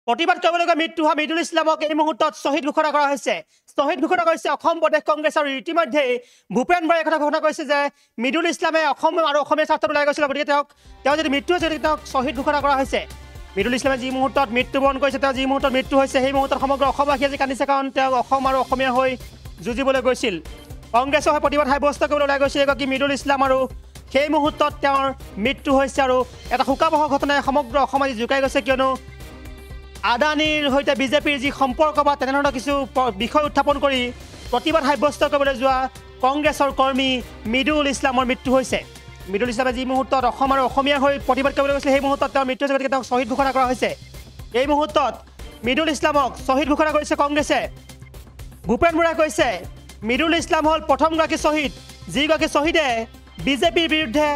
প্ৰতিবাদ কৰিবলৈ মৃত্যু হোৱা মিদুল ইছলামক এই মুহূৰ্তত শ্বহীদ ঘোষণা কৰা হৈছে। শ্বহীদ ঘোষণা কৰিছে অসম প্ৰদেশ কংগ্ৰেছ আৰু ইতিমধ্যে ভূপেন বৰাই কথা ঘোষণা কৰিছে যে মিদুল ইছলামে অসম আৰু অসমীয়া স্বাৰ্থত ওলাই গৈছিল, গতিকে তেওঁ যদি মৃত্যু হৈছে তেওঁক শ্বহীদ ঘোষণা কৰা হৈছে। মিদুল ইছলামে যি মুহূৰ্তত মৃত্যুবৰণ কৰিছে, তেওঁ যি মুহূৰ্তত মৃত্যু হৈছে সেই মুহূৰ্তত সমগ্ৰ অসমবাসী আজি কান্দিছে, কাৰণ তেওঁ অসম আৰু অসমীয়া হৈ যুঁজিবলৈ গৈছিল, কংগ্ৰেছৰ হৈ প্ৰতিবাদ সাব্যস্ত কৰিবলৈ ওলাই গৈছিল এগৰাকী মিদুল ইছলাম, আৰু সেই মুহূৰ্তত তেওঁৰ মৃত্যু হৈছে। আৰু এটা শোকাবহ ঘটনাই সমগ্ৰ অসম আজি জোকাই গৈছে, কিয়নো আদানীৰ সৈতে বিজেপিৰ যি সম্পৰ্ক বা তেনেধৰণৰ কিছু বিষয় উত্থাপন কৰি প্ৰতিবাদ সাব্যস্ত কৰিবলৈ যোৱা কংগ্ৰেছৰ কৰ্মী মিদুল ইছলামৰ মৃত্যু হৈছে। মিদুল ইছলামে যি মুহূৰ্তত অসম আৰু অসমীয়া হৈ প্ৰতিবাদ কৰিবলৈ গৈছিল সেই মুহূৰ্তত তেওঁৰ মৃত্যু হৈছে, গতিকে তেওঁক শ্বহীদ ঘোষণা কৰা হৈছে। এই মুহূৰ্তত মিদুল ইছলামক শ্বহীদ ঘোষণা কৰিছে কংগ্ৰেছে। ভূপেন বৰাই কৈছে মিদুল ইছলাম হ'ল প্ৰথমগৰাকী শ্বহীদ, যিগৰাকী শ্বহীদে বিজেপিৰ বিৰুদ্ধে,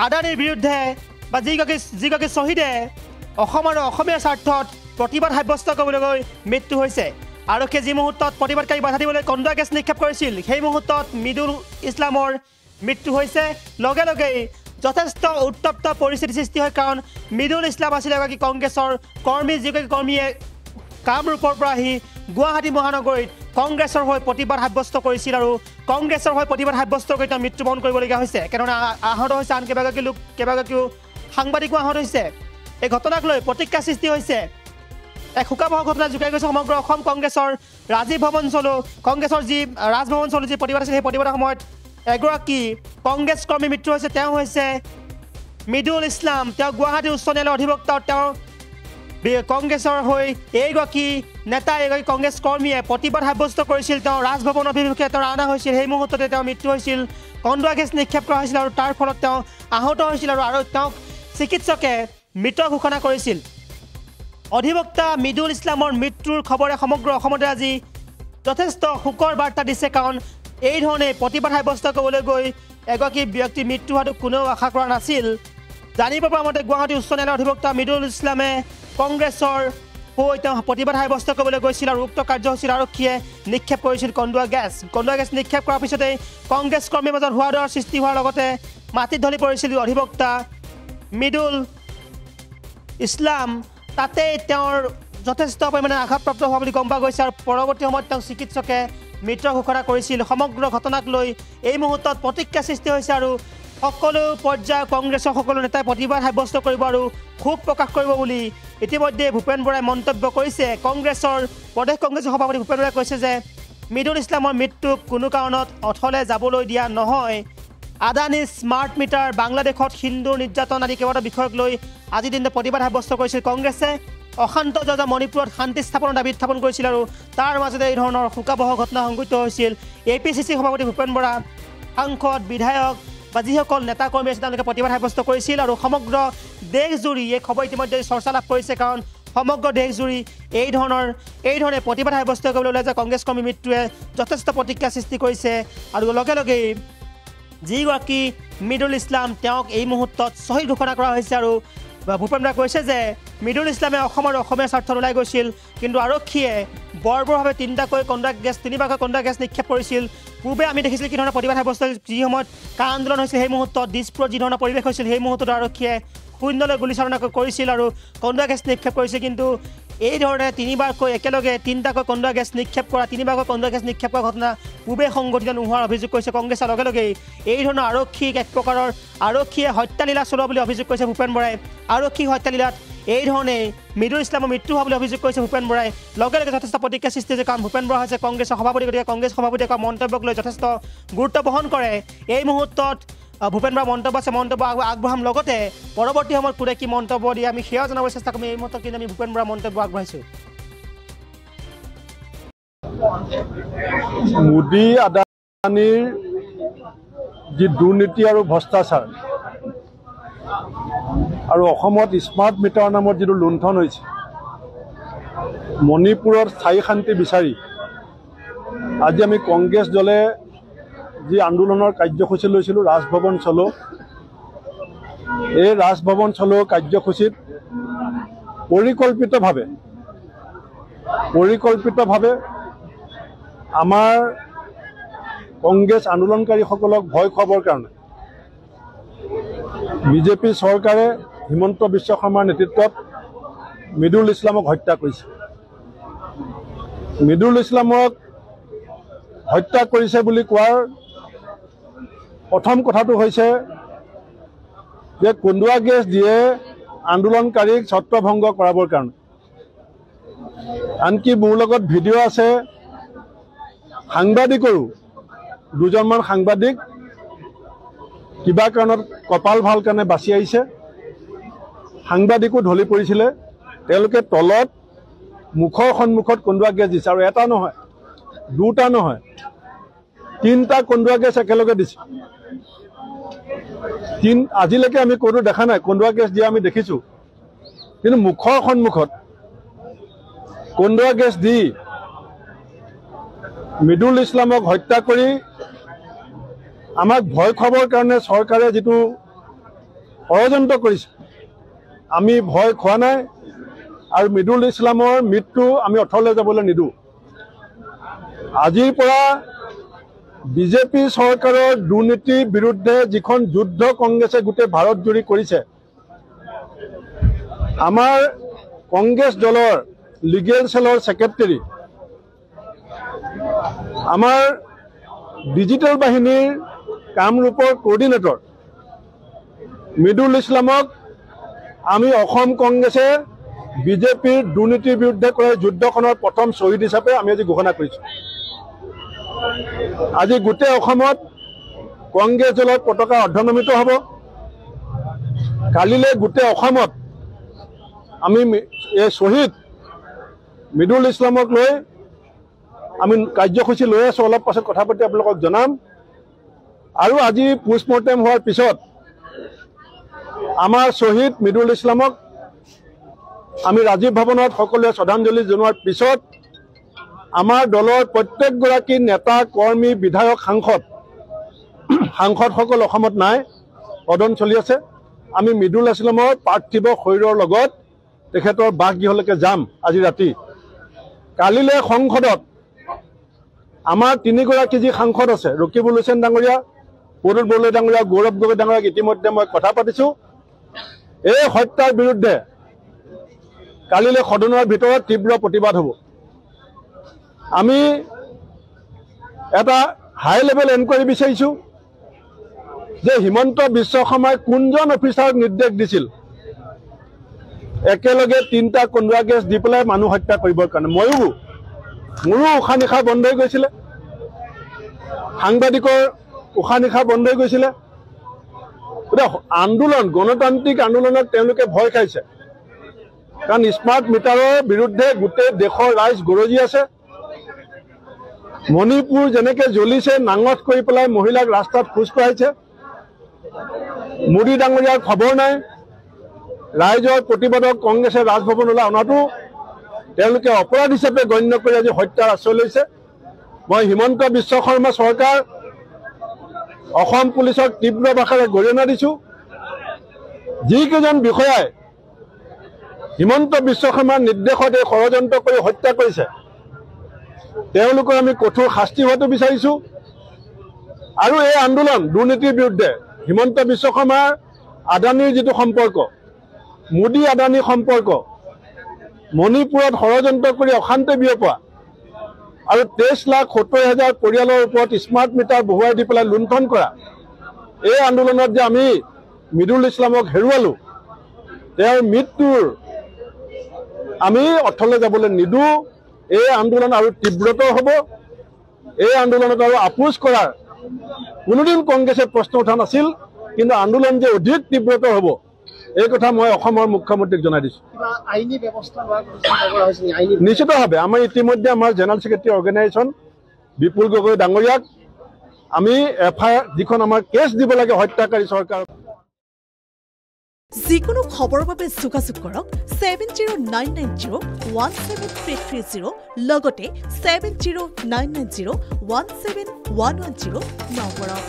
আদানীৰ বিৰুদ্ধে, বা যিগৰাকী শ্বহীদে অসম আৰু অসমীয়া স্বাৰ্থত প্ৰতিবাদ সাব্যস্ত কৰিবলৈ গৈ মৃত্যু হৈছে। আৰক্ষীয়ে যি মুহূৰ্তত প্ৰতিবাদকাৰী বাধা দিবলৈ কন্দুৱা গেছ নিক্ষেপ কৰিছিল সেই মুহূৰ্তত মিদুল ইছলামৰ মৃত্যু হৈছে। লগে লগেই যথেষ্ট উত্তপ্ত পৰিস্থিতিৰ সৃষ্টি হয়, কাৰণ মিদুল ইছলাম আছিল এগৰাকী কংগ্ৰেছৰ কৰ্মী, যিগৰাকী কৰ্মীয়ে কামৰূপৰ পৰা আহি গুৱাহাটী মহানগৰীত কংগ্ৰেছৰ হৈ প্ৰতিবাদ সাব্যস্ত কৰিছিল, আৰু কংগ্ৰেছৰ হৈ প্ৰতিবাদ সাব্যস্ত কৰি তেওঁ মৃত্যুবৰণ কৰিবলগীয়া হৈছে। কেনেধৰণে আহত হৈছে আন কেইবাগৰাকীও সাংবাদিকো আহত হৈছে। এই ঘটনাক লৈ প্ৰতিক্ৰিয়া সৃষ্টি হৈছে। এক শোকাবহ ঘটনা জোকাই গৈছে সমগ্ৰ অসম। কংগ্ৰেছৰ কংগ্ৰেছৰ যি ৰাজভৱন চলো যি প্ৰতিবাদ আছিল, সেই প্ৰতিবাদৰ সময়ত এগৰাকী কংগ্ৰেছ কৰ্মী মৃত্যু হৈছে। তেওঁ হৈছে মিদুল ইছলাম। তেওঁ গুৱাহাটী উচ্চ ন্যায়ালয়ৰ অধিবক্তা। তেওঁ কংগ্ৰেছৰ হৈ এইগৰাকী নেতা, এগৰাকী কংগ্ৰেছ কৰ্মীয়ে প্ৰতিবাদ সাব্যস্ত কৰিছিল। তেওঁ ৰাজভৱন অভিমুখে তেওঁ ৰাওনা হৈছিল, সেই মুহূৰ্ততে তেওঁৰ মৃত্যু হৈছিল। কন্দুৱা গেছ নিক্ষেপ কৰা হৈছিল আৰু তাৰ ফলত তেওঁ আহত হৈছিল, আৰু তেওঁক চিকিৎসকে মৃত ঘোষণা কৰিছিল। অধিবক্তা মিদুল ইছলামৰ মৃত্যুৰ খবৰে সমগ্ৰ অসমতে আজি যথেষ্ট শোকৰ বাৰ্তা দিছে, কাৰণ এই ধৰণে প্ৰতিবাদ সাব্যস্ত কৰিবলৈ গৈ এগৰাকী ব্যক্তিৰ মৃত্যু হোৱাটো কোনেও আশা কৰা নাছিল। জানিব পৰা মতে গুৱাহাটী উচ্চ ন্যায়ালয়ৰ অধিবক্তা মিদুল ইছলামে কংগ্ৰেছৰ হৈ তেওঁ প্ৰতিবাদ সাব্যস্ত কৰিবলৈ গৈছিল, আৰু উক্ত কাৰ্যসূচীত আৰক্ষীয়ে নিক্ষেপ কৰিছিল কন্দুৱা গেছ নিক্ষেপ কৰাৰ পিছতেই কংগ্ৰেছ কৰ্মীৰ মাজত হোৱা দোৱাৰ সৃষ্টি হোৱাৰ লগতে মাটিত ঢলি পৰিছিল অধিবক্তা মিদুল ইছলাম। তাতেই তেওঁৰ যথেষ্ট পৰিমাণে আঘাতপ্ৰাপ্ত হোৱা বুলি গম পোৱা গৈছে, আৰু পৰৱৰ্তী সময়ত তেওঁক চিকিৎসকে মৃত ঘোষণা কৰিছিল। সমগ্ৰ ঘটনাক লৈ এই মুহূৰ্তত প্ৰতিক্ৰিয়া সৃষ্টি হৈছে, আৰু সকলো পৰ্যায়ৰ কংগ্ৰেছৰ সকলো নেতাই প্ৰতিবাদ সাব্যস্ত কৰিব আৰু ক্ষোভ প্ৰকাশ কৰিব বুলি ইতিমধ্যে ভূপেন বৰাই মন্তব্য কৰিছে। প্ৰদেশ কংগ্ৰেছৰ সভাপতি ভূপেন বৰাই কৈছে যে মিদুল ইছলামৰ মৃত্যুক কোনো কাৰণত অথলে যাবলৈ দিয়া নহয়। আদানী স্মাৰ্ট মিটাৰ, বাংলাদেশত হিন্দুৰ নিৰ্যাতন আদি কেইবাটাও বিষয়ক লৈ আজিৰ দিনটো প্ৰতিবাদ সাব্যস্ত কৰিছিল কংগ্ৰেছে। অশান্ত জৰ্জা মণিপুৰত শান্তি স্থাপনৰ দাবী উত্থাপন কৰিছিল, আৰু তাৰ মাজতে এই ধৰণৰ শোকাবহ ঘটনা সংঘটিত হৈছিল। APCC সভাপতি ভূপেন বৰা, সাংসদ, বিধায়ক বা যিসকল নেতা কৰ্মী আছে তেওঁলোকে প্ৰতিবাদ সাব্যস্ত কৰিছিল, আৰু সমগ্ৰ দেশজুৰি এই খবৰ ইতিমধ্যে চৰ্চা লাভ কৰিছে, কাৰণ সমগ্ৰ দেশজুৰি এই ধৰণে প্ৰতিবাদ সাব্যস্ত কৰিবলৈ ওলাই যোৱা কংগ্ৰেছ কৰ্মীৰ মৃত্যুৱে যথেষ্ট প্ৰতিক্ৰিয়া সৃষ্টি কৰিছে। আৰু লগে লগেই যিগৰাকী মিদুল ইছলাম তেওঁক এই মুহূৰ্তত শ্বহীদ ঘোষণা কৰা হৈছে, আৰু ভূপেন বৰাই কৈছে যে মিদুল ইছলামে অসম আৰু অসমীয়া স্বাৰ্থত ওলাই গৈছিল, কিন্তু আৰক্ষীয়ে বৰ্বৰভাৱে তিনিবাৰকৈ কন্দুৱা গেছ নিক্ষেপ কৰিছিল। পূৰ্বে আমি দেখিছিলোঁ কি ধৰণৰ প্ৰতিবাদ সাব্যস্ত যি সময়ত কা আন্দোলন হৈছিল, সেই মুহূৰ্তত দিছপুৰত যি ধৰণৰ পৰিৱেশ হৈছিল, সেই মুহূৰ্তত আৰক্ষীয়ে শূন্যলৈ গুলীচালনা কৰিছিল আৰু কন্দুৱা গেছ নিক্ষেপ কৰিছিল। কিন্তু এই ধৰণে তিনিটাকৈ কন্দুৱা গেছ নিক্ষেপ কৰা ঘটনা পূৰ্বে সংঘটিত নোহোৱাৰ অভিযোগ কৰিছে কংগ্ৰেছৰ। লগে লগেই এই ধৰণৰ আৰক্ষীয়ে হত্যালীলা চলোৱা বুলি অভিযোগ কৰিছে ভূপেন বৰাই। আৰক্ষী হত্যালীলাত এই ধৰণে মিদুল ইছলামৰ মৃত্যু হোৱা বুলি অভিযোগ কৰিছে ভূপেন বৰাই। লগে লগে যথেষ্ট প্ৰতিক্ৰিয়া সৃষ্টি হৈছে, কাৰণ ভূপেন বৰা হৈছে কংগ্ৰেছৰ সভাপতি, গতিকে কংগ্ৰেছ সভাপতিয়ে কৰা মন্তব্যক লৈ যথেষ্ট গুৰুত্ব বহন কৰে। এই মুহূৰ্তত ভূপেন বৰাৰ মন্তব্য আগবঢ়াম, লগতে পৰৱৰ্তী সময়ত কোনে কি মন্তব্য দিয়ে আমি সেয়াও জনাবলৈ চেষ্টা কৰিম। এই মুহূৰ্তত কিন্তু আমি ভূপেন বৰাৰ মন্তব্য আগবঢ়াইছোঁ। মোদী আদানীৰ যি দুৰ্নীতি আৰু ভ্ৰষ্টাচাৰ, আৰু অসমত স্মাৰ্ট মিটাৰ নামত যিটো লুণ্ঠন হৈছে, মণিপুৰত স্থায়ী শান্তি বিচাৰি আজি আমি কংগ্ৰেছ দলে যি আন্দোলনৰ কাৰ্যসূচী লৈছিলোঁ ৰাজভৱন চলো, এই ৰাজভৱন চলো কাৰ্যসূচীত পৰিকল্পিতভাৱে আমাৰ কংগ্ৰেছ আন্দোলনকাৰীসকলক ভয় খুৱাবৰ কাৰণে বিজেপি চৰকাৰে হিমন্ত বিশ্ব শৰ্মাৰ নেতৃত্বত মিদুল ইছলামক হত্যা কৰিছে। মিদুল ইছলামক হত্যা কৰিছে বুলি কোৱাৰ প্ৰথম কথাটো হৈছে যে কন্দুৱা গেছ দিয়ে আন্দোলনকাৰীক ছত্ৰভংগ কৰাবৰ কাৰণে। আনকি মোৰ লগত ভিডিঅ' আছে, সাংবাদিকৰো দুজনমান সাংবাদিক কিবা কাৰণত কপাল ভাল কাৰণে বাচি আহিছে, সাংবাদিকো ঢলি পৰিছিলে। তেওঁলোকে তলত মুখৰ সন্মুখত কন্দুৱা গেছ দিছে, আৰু এটা নহয়, দুটা নহয়, 3টা কন্দুৱা গেছ একেলগে দিছে। আজিলৈকে আমি কোনো দেখা নাই, কন্দুৱা গেছ দিয়া আমি দেখিছোঁ, কিন্তু মুখৰ সন্মুখত কন্দুৱা গেছ দি মিদুল ইছলামক হত্যা কৰি আমাক ভয় খুৱাবৰ কাৰণে চৰকাৰে যিটো ষড়যন্ত্ৰ কৰিছে, আমি ভয় খোৱা নাই, আৰু মিদুল ইছলামৰ মৃত্যু আমি অথলে যাবলৈ নিদিওঁ। আজিৰ পৰা বিজেপি চৰকাৰৰ দুৰ্নীতিৰ বিৰুদ্ধে যিখন যুদ্ধ কংগ্ৰেছে গোটেই ভাৰত জুৰি কৰিছে, আমাৰ কংগ্ৰেছ দলৰ লিগেল সেলৰ ছেক্ৰেটাৰী, আমাৰ ডিজিটেল বাহিনীৰ কামৰূপৰ কোঅৰ্ডিনেটৰ মিদুল ইছলামক আমি অসম কংগ্ৰেছে বিজেপিৰ দুৰ্নীতিৰ বিৰুদ্ধে কৰা যুদ্ধখনৰ প্ৰথম শ্বহীদ হিচাপে আমি আজি ঘোষণা কৰিছোঁ। আজি গোটেই অসমত কংগ্ৰেছ দলৰ পতাকা অৰ্ধনমিত হ'ব। কালিলৈ গোটেই অসমত আমি এই শ্বহীদ মিদুল ইছলামক লৈ আমি কাৰ্যসূচী লৈ আছোঁ। অলপ পাছত কথা পাতি আপোনালোকক জনাম। আৰু আজি পোষ্টমৰ্টেম হোৱাৰ পিছত আমাৰ শ্বহীদ মিদুল ইছলামক আমি ৰাজীৱ ভৱনত সকলোৱে শ্ৰদ্ধাঞ্জলি জনোৱাৰ পিছত আমাৰ দলৰ প্ৰত্যেকগৰাকী নেতা, কৰ্মী, বিধায়ক, সাংসদসকল অসমত নাই, সদন চলি আছে। আমি মিদুল ইছলামৰ পাৰ্থিৱ শৰীৰৰ লগত তেখেতৰ বাসগৃহলৈকে যাম আজি ৰাতি। কালিলৈ সংসদত আমাৰ 3গৰাকী যি সাংসদ আছে, ৰকিবুল হুছেইন ডাঙৰীয়া, প্ৰদুল বৰদলৈ ডাঙৰীয়া, গৌৰৱ গগৈ ডাঙৰীয়াক ইতিমধ্যে মই কথা পাতিছোঁ। এই হত্যাৰ বিৰুদ্ধে কালিলৈ সদনৰ ভিতৰত তীব্ৰ প্ৰতিবাদ হ'ব। আমি এটা হাই লেভেল এনকুৱাৰী বিচাৰিছোঁ যে হিমন্ত বিশ্ব শৰ্মাই কোনজন অফিচাৰক নিৰ্দেশ দিছিল একেলগে 3টা কন্দুৱা গেছ দি পেলাই মানুহ হত্যা কৰিবৰ কাৰণে। মোৰো উশাহ নিশাহ বন্ধ হৈ গৈছিলে, সাংবাদিকৰ উশাহ নিশাহ বন্ধ হৈ গৈছিলে। আন্দোলন, গণতান্ত্ৰিক আন্দোলনত তেওঁলোকে ভয় খাইছে, কাৰণ স্মাৰ্ট মিটাৰৰ বিৰুদ্ধে গোটেই দেশৰ ৰাইজ গৰজি আছে। মণিপুৰ যেনেকৈ জ্বলিছে, নাঙঠ কৰি পেলাই মহিলাক ৰাস্তাত খোজ কঢ়াইছে। মোদী ডাঙৰীয়াৰ খবৰ নাই। ৰাইজৰ প্ৰতিবাদক কংগ্ৰেছে ৰাজভৱনলৈ অনাটো তেওঁলোকে অপৰাধ হিচাপে গণ্য কৰি আজি হত্যাৰ আশ্ৰয় লৈছে। মই হিমন্ত বিশ্ব শৰ্মা চৰকাৰ, অসম পুলিচক তীব্ৰ ভাষাৰে গৰিহণা দিছোঁ। যিকেইজন বিষয়াই হিমন্ত বিশ্ব শৰ্মাৰ নিৰ্দেশত এই ষড়যন্ত্ৰ কৰি হত্যা কৰিছে, তেওঁলোকৰ আমি কঠোৰ শাস্তি হোৱাটো বিচাৰিছোঁ। আৰু এই আন্দোলন দুৰ্নীতিৰ বিৰুদ্ধে হিমন্ত বিশ্ব শৰ্মাৰ আদানীৰ যিটো সম্পৰ্ক, মোদী আদানী সম্পৰ্ক, মণিপুৰত ষড়যন্ত্ৰ কৰি অশান্তি বিয়পোৱা, আৰু 23,70,000 পৰিয়ালৰ ওপৰত স্মাৰ্ট মিটাৰ বহুৱাই দি পেলাই লুণ্ঠন কৰা, এই আন্দোলনত যে আমি মিদুল ইছলামক হেৰুৱালোঁ, তেওঁৰ মৃত্যুৰ আমি অথলে যাবলৈ নিদিওঁ। এই আন্দোলন আৰু তীব্ৰতৰ হ'ব। এই আন্দোলনত আৰু আপোচ কৰাৰ কোনোদিন কংগ্ৰেছে প্ৰশ্ন উঠা নাছিল, কিন্তু আন্দোলন যে অধিক তীব্ৰতৰ হ'ব এই কথা মই অসমৰ মুখ্যমন্ত্ৰীক জনাই দিছোঁ। নিশ্চিতভাৱে আমাৰ ইতিমধ্যে আমাৰ জেনেৰেল ছেক্ৰেটাৰী অৰ্গেনাইজেশ্যন বিপুল গগৈ ডাঙৰীয়াক আমি FIR যিখন আমাৰ কেছ দিব লাগে হত্যাকাৰী চৰকাৰ। যিকোনো খবৰৰ বাবে যোগাযোগ কৰক 7099017330 লগতে 7099017110 নম্বৰত।